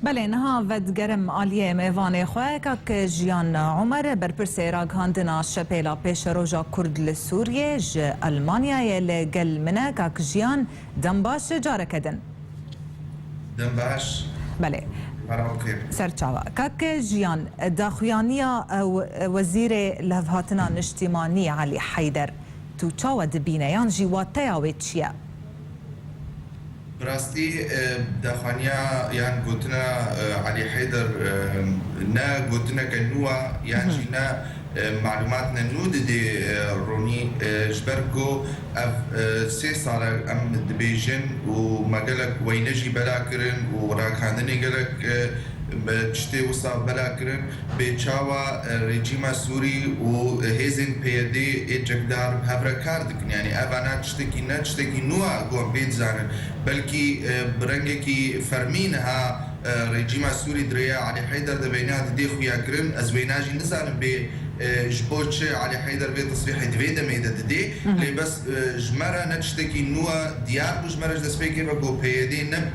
بله نها ودگرم آلیه میوان خواه که جیان عمر برپرس راگهاندنا شپیلا پیش روژا کرد لسوریه ج المانیا لگل منه که جیان دنباش جاره کدن دنباش بله سرچاوا که جیان داخویانیا وزیر لفهاتنا نشتیمانی علی حیدر تو چاوا دبینه یان جیواته یاوی چیه؟ براستی داخوانیا یان گوتنا علی حیدر نا گوتنا کنوا یان جینا معلومات نود دی رونی جبرگو سه سال ام دبیجن و مگلک وینجی بلا کرن و راکاندنی گلک بچته وصا بلا کرن به چاوا رژیم سوری و هزین پیدی اجقدار هفر کردن یعنی اونا چتکی نه چتکی نوا گم بید زنن بلکی برنگی کی فرمین ها رژیم سوری دریا علی حیدر دبینات دی خویا کرن از بیناجی نزانم به جبوتش علي حيدر في تصريح دويدا ميدا دي اللي بس جمرة نتشتكي نوا ديار بجمرة دسبيكي بقو بيدي نم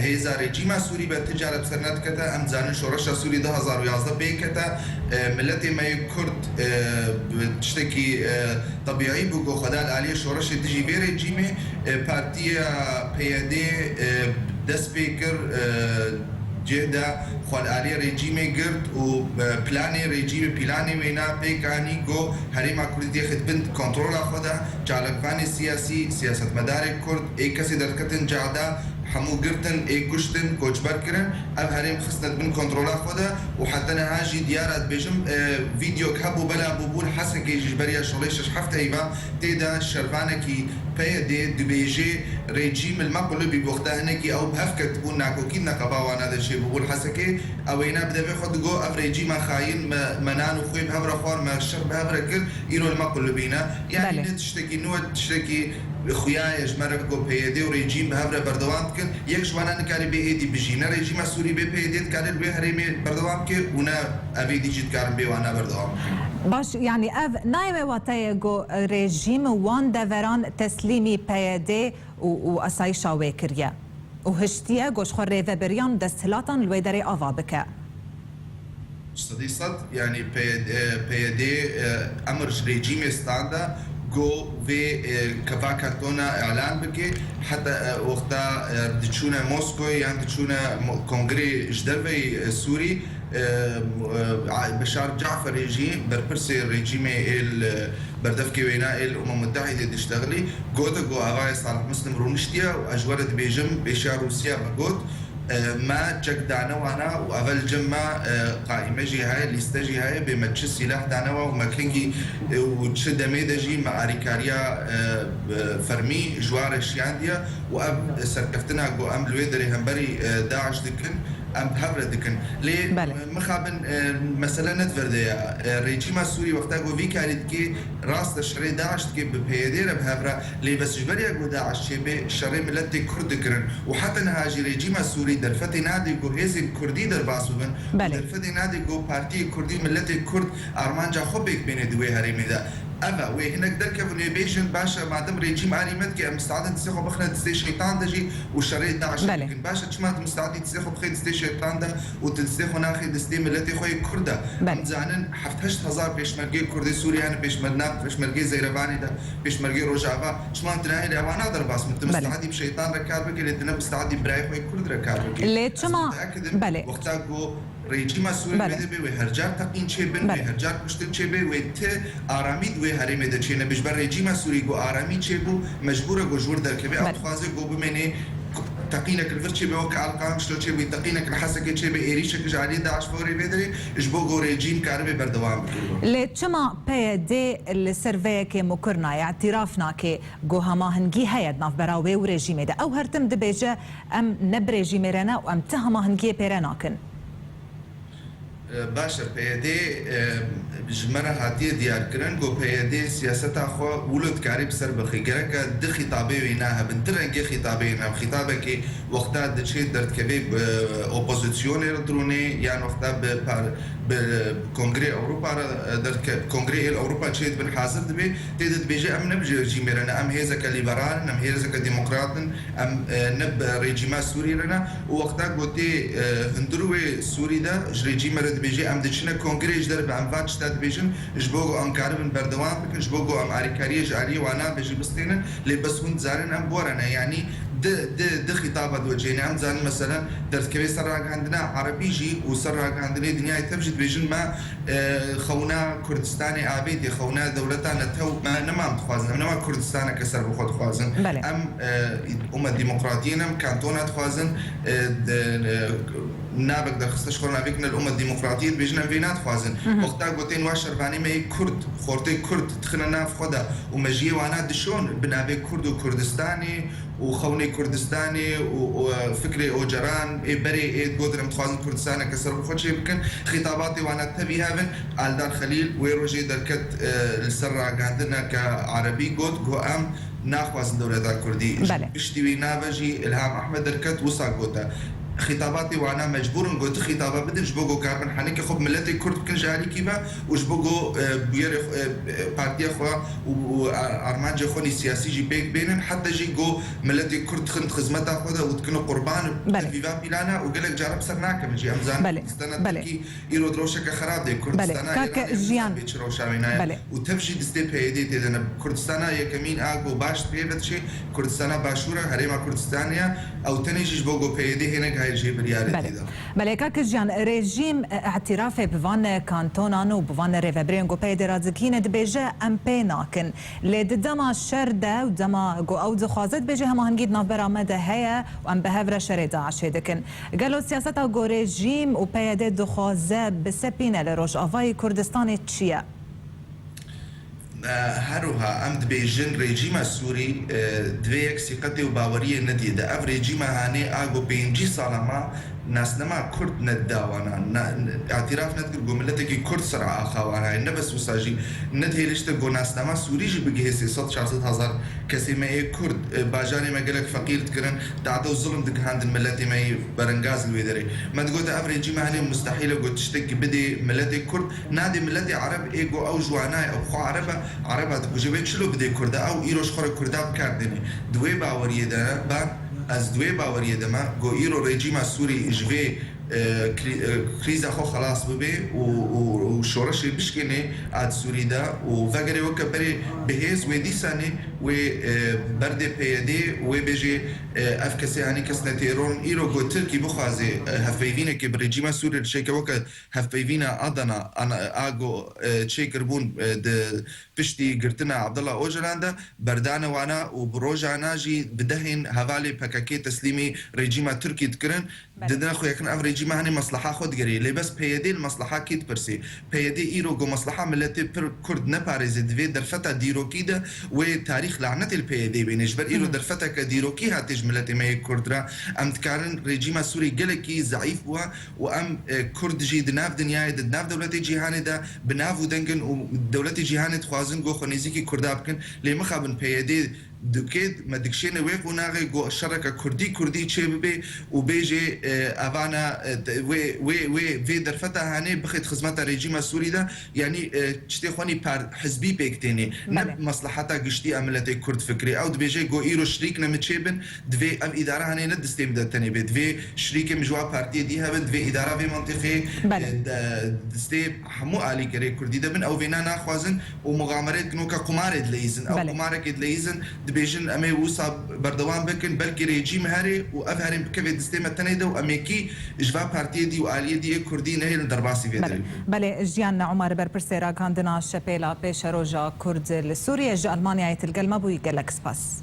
هيزا ريجيما سوري بتجارة بسرنات كتا ام زانن شورشا سوري 2011 بيكتا ملتي ما يكرد تشتكي طبيعي بقو خدال عليه شورشا تجي بي ريجيمي بارتيا بيدي دسبيكر جهدا خال علي رژیم گرد و پلان رژیم پلانی وینا پیکانی گو هریما کردی خد بند کنترل خدا جالبان سیاسی سیاست مدار کرد یک کسی درکتن جادا همو گرتن یک گشتن کوچبر کردن اب هریم خستن بند کنترل خدا و حتی نهاجی دیارت بجم ویدیو کابو بلا بقول حسن که جبریا شلیش هفته ایوا تیدا شربانه کی پیاده دبیجی رژیم المقلوب بوقتها هناك او بهفكت تكون ناكوكين نقباوان هذا الشيء بقول حسكي او هنا بدا بياخذ جو افريجي ما خاين منان وخوي بهبره خوار ما الشر بهبره كل يرو المقلوبينا يعني تشتكي نوع تشتكي خويا جمره جو بيدي وريجيم بهبره بردوام كل يكش وانا نكاري بي ايدي بجينا ريجيم السوري بي بيدي كاري بي هريمي بردوام كل ونا ابي دي جيت كاري بي وانا بردوام باش يعني اف نايمه واتايغو ريجيم وان دفران تسليمي بيدي و اسايشا ويكريا وهشتيا غوش خوري بريان دستلاتن الويدري افا بك صد يعني بيدي امر ريجيم ستاندا جو في كفاكاتونا اعلان بكي حتى وقتا دتشونا موسكو يعني دتشونا كونغري جدربي سوري بشار جعفر يجي بربرسي ريجيمي بردفكي وينا الامم المتحده تشتغلي جوتا جو اغاي صالح مسلم رونشتيا واجورد بيجم بشار روسيا بجوت ما جك دانا وانا واول جمع قائمه جي هاي ليستجي هاي بمتش سلاح دانا ومكلينجي وتشد ميدجي مع ريكاريا فرمي جوار الشيانديا واب سركفتنا جو ام الويدري همبري داعش دكن ام بهبره دكن ليه مخابن مثلا نتفرديا ريجيم السوري وقتها جو في كانت كي راس الشري داعش كي بهيدير بهبره ليه بس جبريا جو داعش شي شري ملتي كرد كرن وحتى نهاجي ريجيم السوري درفتي نادي جو هيزي كردي در باسوبن درفتي نادي جو بارتي كردي ملتي كرد ارمانجا خوبك بين دوي هريمي دا أما وهناك دركب نيبيشن باشا معدم ريجيم عالمت كي مستعد تسيخو بخنا تستي شيطان دجي والشريط داعش لكن باشا تشمات مستعد تسيخو بخي تستي شيطان دا وتستيخو ناخي دستي ملتي خوي كردا مزعنن حفتهشت هزار بيشمرقي كردي سوريا انا بيشمرناك بيشمرقي زيرباني دا بيشمرقي روجافا شمات تناهي لعوانا درباس مت مستعد بشيطان ركاب بكي لتنا مستعد براي خوي كرد ركاب بكي ليه تشما بله وقتا جو ريجيم السوري بده بي وهرجار تقين شي بن وهرجار كشتن شي بي وت آراميد و هريمه ده چينه بيش بر ريجيم السوري جو آرامي شي بو مجبوره جو جور دركبي او خوازه جو بمني تقينك الفرشي بوك القام شلو شي بي تقينك الحسكه شي بي ايريشك جالي داعش فوري بدري اجبو جو ريجيم كاربي بردوام لتشما بي دي السيرفي كي مكرنا اعترافنا كي جو هما هنجي هيد ناف براوي وريجيم ده او هرتم دبيجه ام نبريجيم رنا وام تهما هنجي بيرناكن باشە پێدێ ژمەرە هاتیە دیارکردن گۆ پێدێ سیاسەتا خۆ ولودکاری بسەر بەخیگەرەکە د خیتابێوی ناهەبن درەنگێ خیتابێ نام خیتابێکی وەختا دەچێت دەردکەبێ ئۆپۆزیسیۆنێ درونێ یان وەختا بە کنگرێ ئەوروپا کنگرێ ئەوروپا چێت بن حاضر دەبێ تێدە دەبێژێ ئەم نەبژێ ژیمێرەنە ئەم هێزەکە لیبەرالن ئەم هێزەکە دیموکراتن ئەم نەب ڕێجیما سووریرەنە و وەختا گوتێ هەندروێ سووریدا ژرێجیمەرە دەبێژێ ئەم دەچنە کنگرێش دەر بە ئەم ڤات شتا دەبێژن ژ بۆ ئەمکارە بن بەردەوام بکەن ژ بۆ ئەم ئاریکاریە ژاری وانا بێژی بستێنن لێ بەس هون زارن ئەم بۆرەنە یعنی د خطابة دوجينا أم زان مثلا درس كبير سراق عندنا عربي جي وسراق عندنا دنيا تبجد بيجن ما خونا كردستاني عبيدي خونا دولتنا تو ما نما متخوازن نما كردستان كسر بخود خوازن أم الديمقراطيين أم كانتونا تخوازن نابك در خستش خورنا بيكنا الأمة الديمقراطية بيجنا فينات خوازن وقتا قوتين واشرباني ماي كرد خورتي كرد تخنا ناف خدا ومجيه وانا دشون بنابي كرد وكردستاني وخوني كردستاني وفكري اوجران بري قدر متخوازن كردستان كسر بخود شي بكن خطاباتي وانا تبي هافن آلدار خليل ويروجي دركت السرع عندنا كعربي قد قو ام ناخوازن دولة كردي اشتوي نافجي الهام احمد دركت وصا قوتا خطاباتي وانا مجبور نقول خطابه بدل جبوجو كاربن حنيك خب ملتي كرد كن جاري كيبا وجبوجو بير بارتي اخوا وارمان جخوني سياسي جي بيك بينن حتى جي جو ملتي كرد خنت خدمتها خذا وتكونوا قربان فيفا بيلانا وقال لك جرب سرناك من جي امزان استنى يرو دروشك خراب دي كردستان كاك جيان وتمشي دستي بيدي تدنا كردستان يا كمين اغو باش بيبت شي كردستان باشوره هريما كردستانيا او تنيجي جبوجو بيدي هنا بله كاك جيان ريجيم اعترافه بفان كانتونان وبفان ريفابرين جو بيدي رازكين دبيجه ام بيناكن لدما شرده ودما جو او دخوازت بيجه هم هنجيد نافبرا مدى هيا وام بهفره شريده عشيدكن قالوا سياسته جو ريجيم وبيدي دخوازه بسبينه لروش افاي كردستان تشيا هروها ام دبيجن ريجيما السوري دويك ثقتي وباوريه نديده اف ريجيما هاني اغو بينجي سالما ناس نما كرد نداوانا اعتراف ندقر قو ملتكي كرد سرعة اخوانا نبس وساجي ندهي لشتا قو ناس نما سوري جي بقهيسي 100-400 هزار كسي ما كرد باجاني ما قلق فقير تكرن دعدو الظلم دك هاند الملتي ما برنغاز الويدري ما تقول افري ريجيما هاني مستحيل قو تشتك بدي ملتي كرد نادي ملتي عرب ايقو او جواناي او خو عربا دقو جويك شلو بدي كردا او ايروش خور كردا بكاردني دوي باوريه دا با از دوی باوریه دما گو ایرو رژیم سوری جوی کریزا خو خلاص ببه و شورش بشکنه اد سوری دا و وگره وکبری بهز و دیسانه و برد پیاده و بجی اف کسی هانی کس نتیرون ایرو گو ترکی بخوازه هفیوینه که برژیم سوری شیک وک هفیوینه آدنا انا آگو چیکر بون د پشتی گرتنا عبدالله اوجرانده بردانه وانا و بروجانا جی بدهن حوالی پکاکی تسلیمی رژیم ترکی تکرن ددنا خو یکن اف رژیم هانی مصلحه خود گری لی بس پیاده المصلحه کیت پرسی پیاده ایرو گو مصلحه ملت پر کرد نپارزه دوی در فتا دیروکی ده و تاریخ لعنت الپیاده بینش بر ایرو در فتا که دیروکی هاتش ملت ما کرد را ام تکارن رژیم سوری گلکی ضعیف بوا و ام کرد جی دناف دنیای دناف دولت جهانی ده بناف و دنگن و دولت جهانی تخوازن گو خونیزی کی کرد بکن لی مخابن پیاده دكيد ما دكشينا ويق وناغي جو الشركة كردي تشيبي وبيجي أفانا وي في درفتا هاني بخيت خدمتها ريجيما السوري ده يعني تشتي خواني بار حزبي بيكتيني نب مصلحتها قشتي أملتي كرد فكري أو دبيجي جو إيرو شريكنا متشيبن دفي أم إدارة هاني ندستيم ده تاني بيت في شريك مجوا بارتي ديها بد في إدارة في منطقة دستي حمو آلي كري كردي ده بن أو فينا ناخوازن ومغامرات كنوكا قمارد ليزن أو قمارك ليزن بيجن امي وصا بردوان بكن بلكي ريجيم هاري وافهرين بكفي دستيمه تنيده واميكي جوا بارتي دي واليه دي كردي نهي درباسي فيدري بله جيان عمر بربرسيرا كاندنا شبيلا بيش روجا كرد لسوريا المانيا يتلقى المبوي جالكس باس